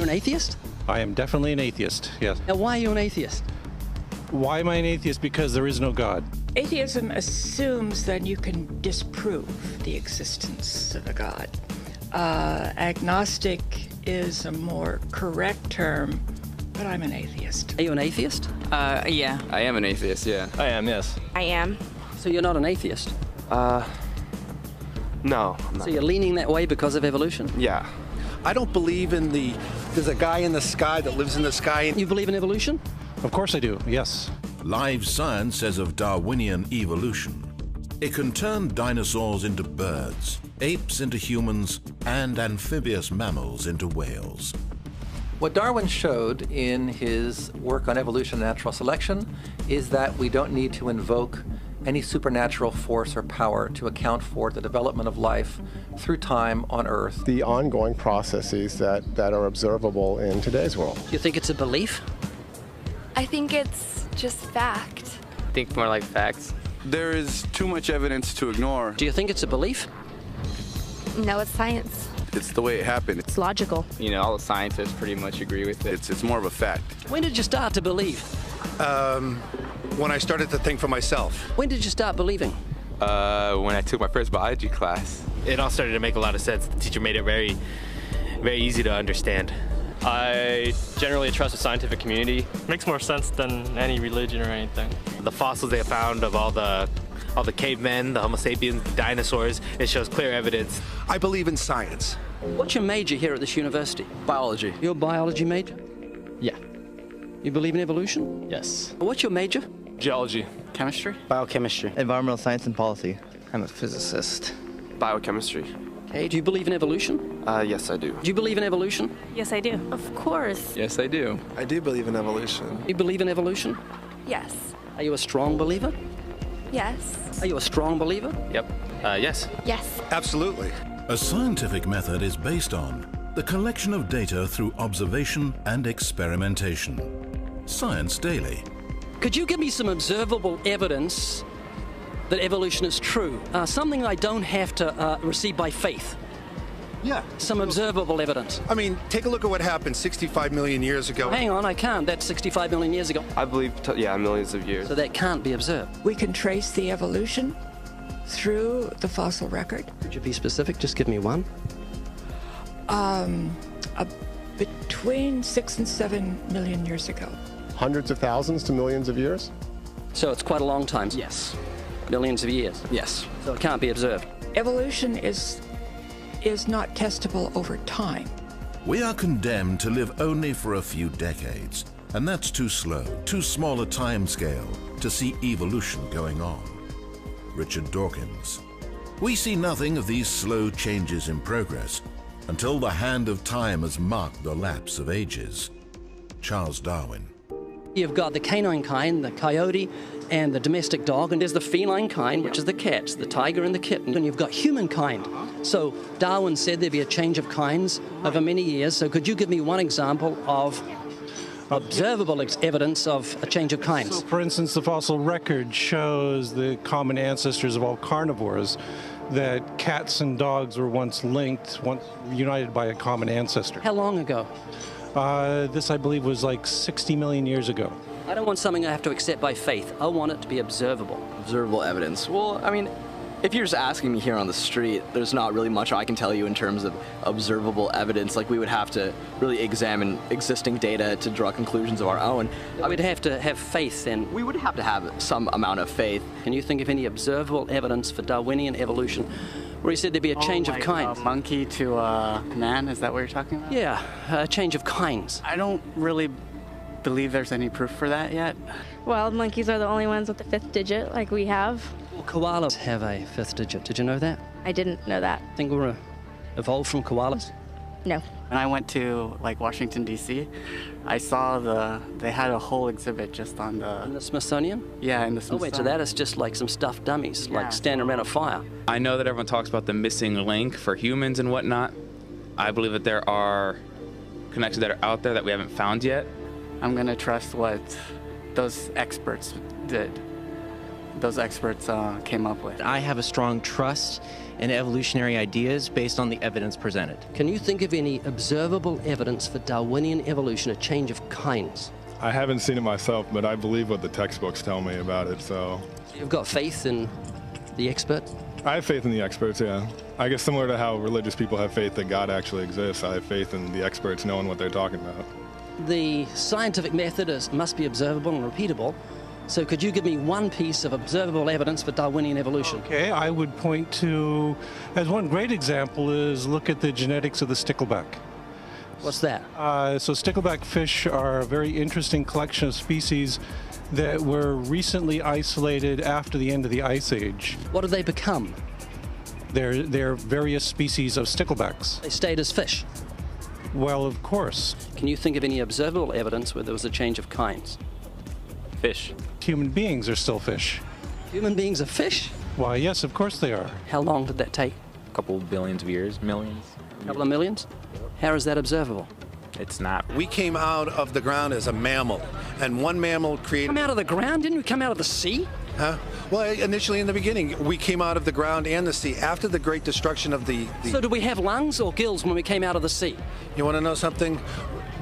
an atheist? I am definitely an atheist, yes. Now, why are you an atheist? Why am I an atheist? Because there is no God. Atheism assumes that you can disprove the existence of a God. Agnostic is a more correct term, but I'm an atheist. Are you an atheist? Yeah. I am an atheist, yeah. I am, yes. I am. So you're not an atheist? No, I'm not. So you're leaning that way because of evolution? Yeah. I don't believe in there's a guy in the sky that lives in the sky. You believe in evolution? Of course I do, yes. Live science says of Darwinian evolution, it can turn dinosaurs into birds, apes into humans, and amphibious mammals into whales. What Darwin showed in his work on evolution and natural selection is that we don't need to invoke any supernatural force or power to account for the development of life through time on Earth. The ongoing processes that are observable in today's world. Do you think it's a belief? I think it's just fact. I think more like facts. There is too much evidence to ignore. Do you think it's a belief? No, it's science. It's the way it happened. It's logical. You know, all the scientists pretty much agree with it. It's more of a fact. When did you start to believe? When I started to think for myself. When did you start believing? When I took my first biology class. It all started to make a lot of sense. The teacher made it very, very easy to understand. I generally trust the scientific community. Makes more sense than any religion or anything. The fossils they found of all the cavemen, the Homo sapiens, dinosaurs, it shows clear evidence. I believe in science. What's your major here at this university? Biology. You're a biology major? Yeah. You believe in evolution? Yes. What's your major? Geology. Chemistry? Biochemistry. Environmental science and policy. I'm a physicist. Biochemistry. Okay, do you believe in evolution? Yes, I do. Do you believe in evolution? Yes, I do. Of course. Yes, I do. I do believe in evolution. You believe in evolution? Yes. Are you a strong believer? Yes. Are you a strong believer? Yep. Yes. Yes. Absolutely. A scientific method is based on the collection of data through observation and experimentation. Science Daily. Could you give me some observable evidence that evolution is true? Something I don't have to receive by faith. Yeah. Some observable evidence. I mean, take a look at what happened 65 million years ago. Hang on, I can't. That's 65 million years ago. I believe, millions of years. So that can't be observed. We can trace the evolution through the fossil record. Could you be specific? Just give me one. Between 6 and 7 million years ago. Hundreds of thousands to millions of years? So it's quite a long time. Yes. Millions of years. Yes. So it can't be observed. Evolution is not testable over time. We are condemned to live only for a few decades, and that's too slow, too small a time scale to see evolution going on. Richard Dawkins. We see nothing of these slow changes in progress until the hand of time has marked the lapse of ages. Charles Darwin. You've got the canine kind, the coyote, and the domestic dog, and there's the feline kind, which is the cats, the tiger and the kitten, and you've got humankind. So Darwin said there'd be a change of kinds over many years. So could you give me one example of observable evidence of a change of kinds? So, for instance, the fossil record shows the common ancestors of all carnivores, that cats and dogs were once linked, once united by a common ancestor. How long ago? This, I believe, was like 60 million years ago. I don't want something I have to accept by faith. I want it to be observable. Observable evidence. Well, I mean, if you're just asking me here on the street, there's not really much I can tell you in terms of observable evidence. Like, we would have to really examine existing data to draw conclusions of our own. I would have to have faith then. We would have to have some amount of faith. Can you think of any observable evidence for Darwinian evolution where he said there'd be a change of kinds? Monkey to man, is that what you're talking about? Yeah, a change of kinds. I don't really believe there's any proof for that yet. Well, monkeys are the only ones with the 5th digit, like we have. Well, koalas have a 5th digit. Did you know that? I didn't know that. Think we're evolved from koalas? No. When I went to Washington, D.C., I saw they had a whole exhibit just on In the Smithsonian? Yeah, in the Oh Smithsonian. wait, so that is just like some stuffed dummies, like standing around a fire. I know that everyone talks about the missing link for humans and whatnot. I believe that there are connections that are out there that we haven't found yet. I'm going to trust what those experts did. Those experts came up with. I have a strong trust and evolutionary ideas based on the evidence presented. Can you think of any observable evidence for Darwinian evolution, a change of kinds? I haven't seen it myself, but I believe what the textbooks tell me about it, so. You've got faith in the experts? I have faith in the experts, yeah. I guess similar to how religious people have faith that God actually exists, I have faith in the experts knowing what they're talking about. The scientific method must be observable and repeatable. So could you give me one piece of observable evidence for Darwinian evolution? Okay, I would point to, as one great example is look at the genetics of the stickleback. What's that? So stickleback fish are a very interesting collection of species that were recently isolated after the end of the Ice Age. What did they become? They're various species of sticklebacks. They stayed as fish? Well, of course. Can you think of any observable evidence where there was a change of kinds? Fish. Human beings are still fish. Human beings are fish? Why, yes, of course they are. How long did that take? A couple billions of years, millions. A couple of millions? How is that observable? It's not. We came out of the ground as a mammal, and one mammal created... Come out of the ground? Didn't we come out of the sea? Huh? Well, initially in the beginning, we came out of the ground and the sea. After the great destruction of the... So did we have lungs or gills when we came out of the sea? You want to know something?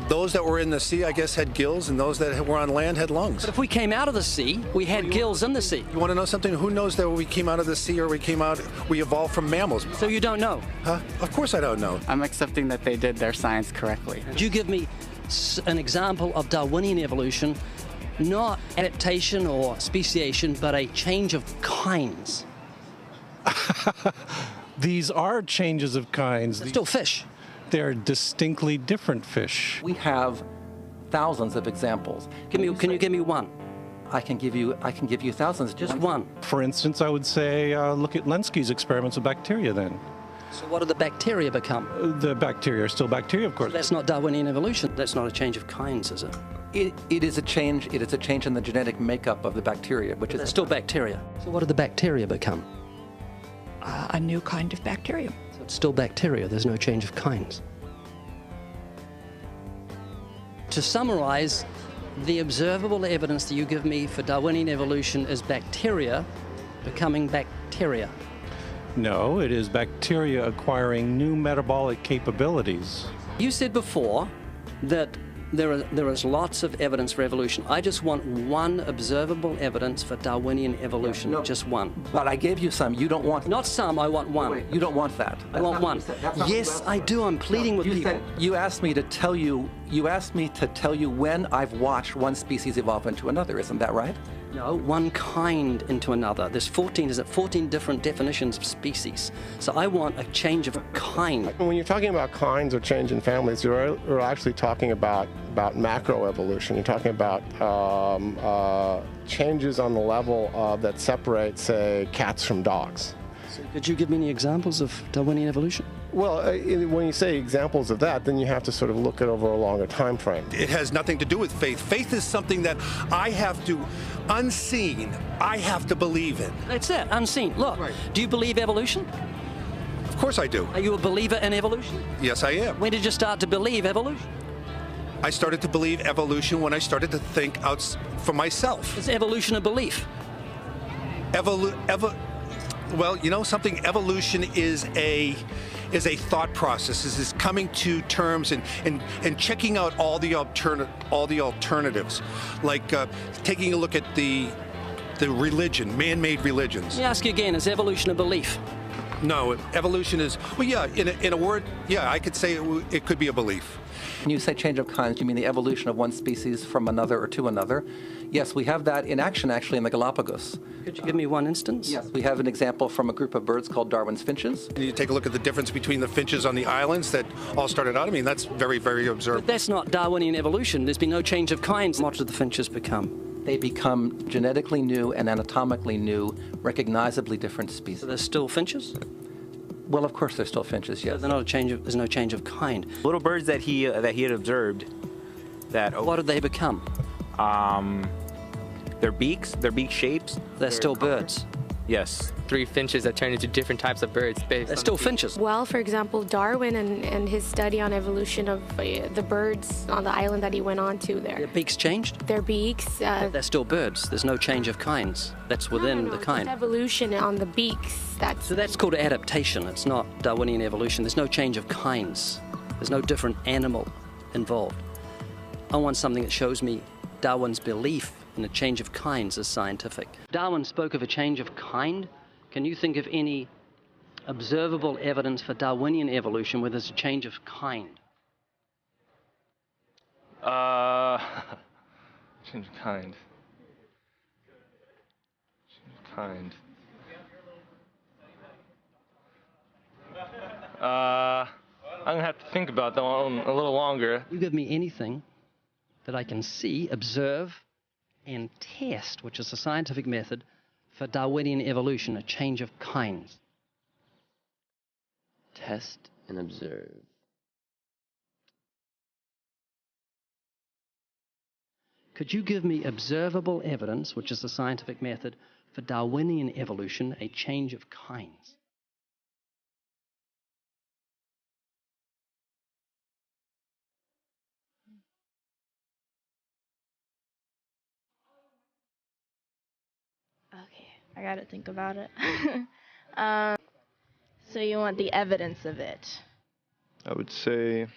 Those that were in the sea, I guess, had gills, and those that were on land had lungs. But if we came out of the sea, we had gills in the sea. You want to know something? Who knows that we came out of the sea or we evolved from mammals? So you don't know? Huh? Of course I don't know. I'm accepting that they did their science correctly. Could you give me an example of Darwinian evolution, not adaptation or speciation, but a change of kinds? These are changes of kinds. They're still fish. They're distinctly different fish. We have thousands of examples. Can you give me one? I can give you thousands. Just one. For instance, I would say look at Lenski's experiments with bacteria then. So what do the bacteria become? The bacteria are still bacteria, of course. So that's not Darwinian evolution. That's not a change of kinds, is it? It is a change. It is a change in the genetic makeup of the bacteria, which is still bacteria. So what do the bacteria become? A new kind of bacterium. So it's still bacteria. There's no change of kinds. To summarize, the observable evidence that you give me for Darwinian evolution is bacteria becoming bacteria. No, it is bacteria acquiring new metabolic capabilities. You said before that there is lots of evidence for evolution. I just want one observable evidence for Darwinian evolution, just one. But I gave you some. You don't want... Not some, I want one. Wait, you don't want that. I want one. Yes, I do. I'm pleading with people. You asked me to tell you when I've watched one species evolve into another. Isn't that right? No, one kind into another. There's 14 different definitions of species. So I want a change of kind. When you're talking about kinds or change in families, you're actually talking about macroevolution. You're talking about changes on the level that separate, say, cats from dogs. So could you give me any examples of Darwinian evolution? Well, when you say examples of that, then you have to sort of look at over a longer time frame. It has nothing to do with faith. Faith is something that I have to, unseen, I have to believe in. That's it, unseen. Look, do you believe evolution? Of course I do. Are you a believer in evolution? Yes, I am. When did you start to believe evolution? I started to believe evolution when I started to think out for myself. Is evolution a belief? Well, you know something? Evolution is a thought process. Is coming to terms and checking out all the alternatives, like taking a look at the religion, man-made religions. Let me ask you again: is evolution a belief? No, evolution is, well, yeah, in a word, yeah, I could say it could be a belief. When you say change of kinds, you mean the evolution of one species from another or to another? Yes, we have that in action, actually, in the Galapagos. Could you give me one instance? Yes, we have an example from a group of birds called Darwin's finches. You take a look at the difference between the finches on the islands that all started out. I mean, that's very, very observable. But that's not Darwinian evolution. There's been no change of kinds. What do the finches become? They become genetically new and anatomically new, recognizably different species. So they're still finches? Well, of course, they're still finches, yes. So there's no change of kind. Little birds that he had observed. What did they become? Their beak shapes. They're still birds. Yes. 3 finches that turn into different types of birds. They're still finches. Well, for example, Darwin and his study on evolution of the birds on the island that he went on to there. Their beaks changed? Their beaks. They're still birds. There's no change of kinds. That's within the kind. It's evolution on the beaks. So that's called adaptation. It's not Darwinian evolution. There's no change of kinds. There's no different animal involved. I want something that shows me Darwin's belief in a change of kinds is scientific. Darwin spoke of a change of kind. Can you think of any observable evidence for Darwinian evolution where there's a change of kind? Change of kind. Change of kind. I'm gonna have to think about that one a little longer. You give me anything that I can see, observe, and test, which is a scientific method for Darwinian evolution, a change of kinds. Test and observe. Could you give me observable evidence, which is the scientific method for Darwinian evolution, a change of kinds? Okay, I gotta think about it. So you want the evidence of it? I would say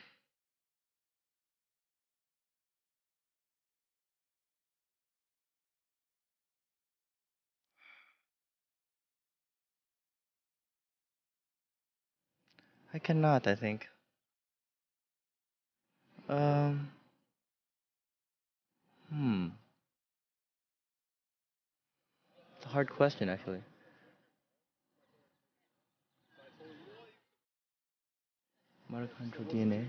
I cannot, I think. It's a hard question, actually. Mitochondrial DNA.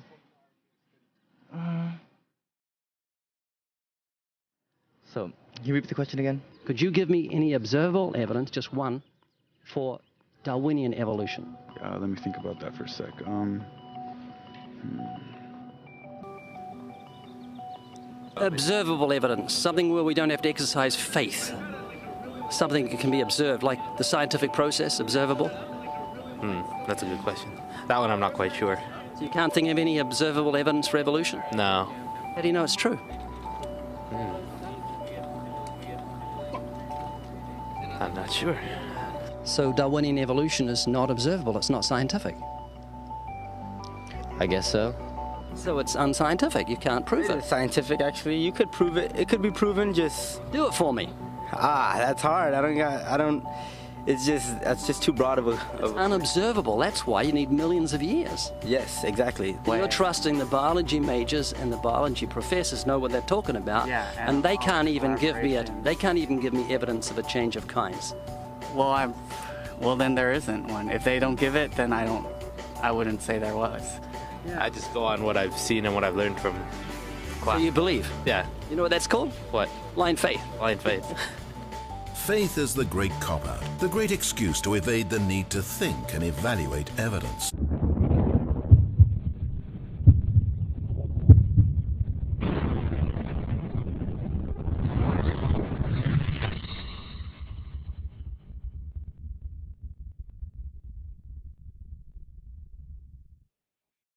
So, can you repeat the question again? Could you give me any observable evidence, just one, for Darwinian evolution? Let me think about that for a sec. Observable evidence, something where we don't have to exercise faith. Something that can be observed, like the scientific process, observable? That's a good question. That one I'm not quite sure. So you can't think of any observable evidence for evolution? No. How do you know it's true? I'm not sure. So Darwinian evolution is not observable, it's not scientific. I guess so. So it's unscientific, you can't prove it. It's scientific, actually. You could prove it. It could be proven, just... Do it for me. That's hard. That's just too broad of a... It's unobservable, that's why you need millions of years. Yes, exactly. You're trusting the biology majors and the biology professors know what they're talking about, and they can't even give me evidence of a change of kinds. Well, then there isn't one. If they don't give it, then I wouldn't say there was. Yeah. I just go on what I've seen and what I've learned from class. So you believe? Yeah. You know what that's called? What? Blind faith. Blind faith. Faith is the great cop-out, the great excuse to evade the need to think and evaluate evidence.